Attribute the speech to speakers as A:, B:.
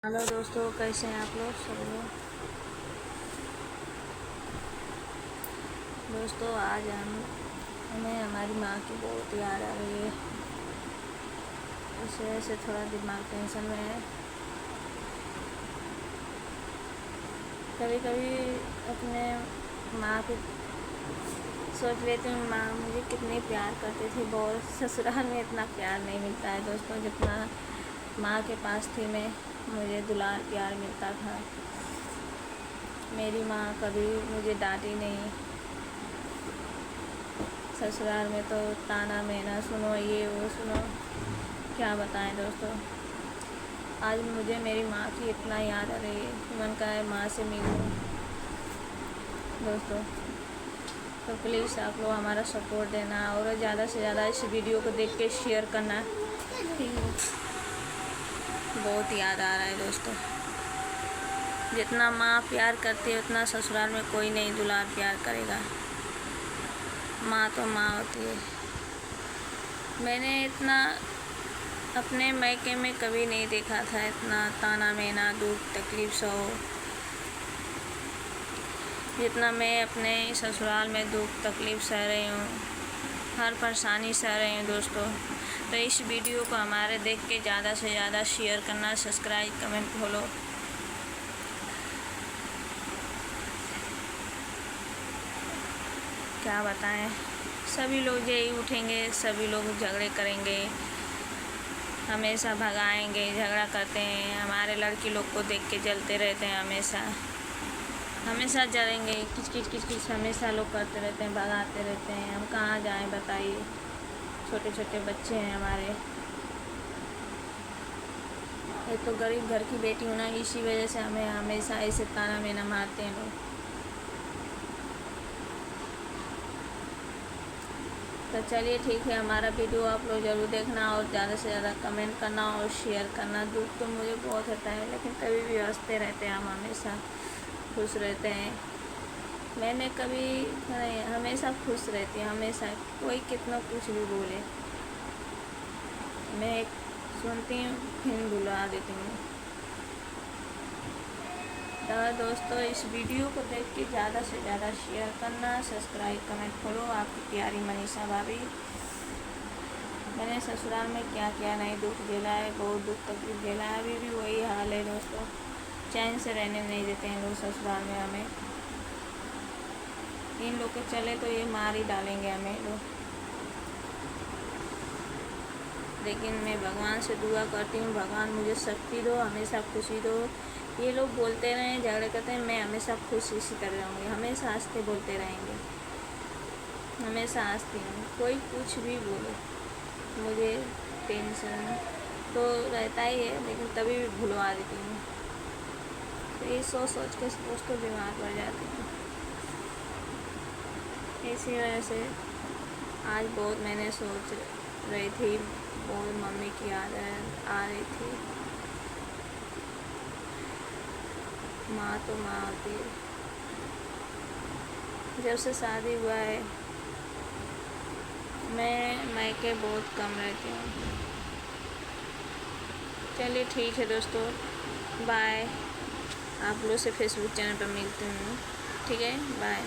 A: Hello दोस्तों, कैसे हैं आप लोग सब लोग। दोस्तों आज हमें हमारी माँ की बहुत याद आ रही है। इस वजह से थोड़ा दिमाग टेंशन में है। कभी कभी अपने माँ की सोच लेती हूँ, माँ मुझे कितनी प्यार करती थी। बहुत ससुराल में इतना प्यार नहीं मिलता है दोस्तों, जितना माँ के पास थी मैं, मुझे दुलार प्यार मिलता था। मेरी माँ कभी मुझे डांटी नहीं। ससुराल में तो ताना मेना सुनो, ये वो सुनो, क्या बताएं दोस्तों। आज मुझे मेरी माँ की इतना याद आ रही है, मन का है माँ से मिलूं दोस्तों। तो प्लीज़ आप लोग हमारा सपोर्ट देना और ज़्यादा से ज़्यादा इस वीडियो को देख के शेयर करना। बहुत याद आ रहा है दोस्तों। जितना माँ प्यार करती है उतना ससुराल में कोई नहीं दुलार प्यार करेगा। माँ तो माँ होती है। मैंने इतना अपने मायके में कभी नहीं देखा था, इतना ताना मेना, दुख तकलीफ सहो, जितना मैं अपने ससुराल में दुख तकलीफ सह रही हूँ, हर परेशानी सह रही हूँ दोस्तों। तो इस वीडियो को हमारे देख के ज़्यादा से ज़्यादा शेयर करना, सब्सक्राइब कमेंट फॉलो। क्या बताएं, सभी लोग यही उठेंगे, सभी लोग झगड़े करेंगे, हमेशा भगाएंगे, झगड़ा करते हैं। हमारे लड़की लोग को देख के जलते रहते हैं, हमेशा जलेंगे, किच किच किच किच हमेशा लोग करते रहते हैं, भगाते रहते हैं। हम कहाँ जाएं बताइए, छोटे छोटे बच्चे हैं हमारे। एक तो गरीब घर की बेटी हूँ ना, इसी वजह से हमें हमेशा ऐसे ताना मेना मारते हैं लोग। तो चलिए ठीक है, हमारा वीडियो आप लोग ज़रूर देखना और ज़्यादा से ज़्यादा कमेंट करना और शेयर करना। दुख तो मुझे बहुत होता है, लेकिन तभी भी हंसते रहते हैं हम, हमेशा खुश रहते हैं। मैंने कभी नहीं, हमेशा खुश रहती है, हमेशा कोई कितना कुछ भी बोले, मैं एक सुनती हूँ फिर भुला देती हूँ। तो दोस्तों इस वीडियो को देख के ज़्यादा से ज़्यादा शेयर करना, सब्सक्राइब कमेंट फॉलो। आपकी प्यारी मनीषा भाभी। मैंने ससुराल में क्या क्या नहीं दुख झेला है, बहुत दुख तकलीफ झेला है। अभी भी वही हाल है दोस्तों, चैन से रहने नहीं देते हैं लोग ससुराल में हमें। इन लोग के चले तो ये मार ही डालेंगे हमें लोग। लेकिन मैं भगवान से दुआ करती हूँ, भगवान मुझे शक्ति दो, हमेशा खुशी दो। ये लोग बोलते रहें, झगड़े करते हैं, मैं हमेशा खुश इसी तरह रहूँगी, हमेशा हंसते बोलते रहेंगे, हमेशा हंसती हूँ। कोई कुछ भी बोले, मुझे टेंशन तो रहता ही है, लेकिन तभी भी भुलवा देती हूँ। तो ये सोच सोच के दोस्तों बीमार पड़ जाती हूँ। इसी वजह से आज बहुत मैंने सोच रही थी, बहुत मम्मी की याद आ रही थी। माँ तो माँ होती है। जब से शादी हुआ है मैं मायके बहुत कम रहती हूँ। चलिए ठीक है दोस्तों, बाय। आप लोग से फेसबुक चैनल पर मिलती हूँ, ठीक है, बाय।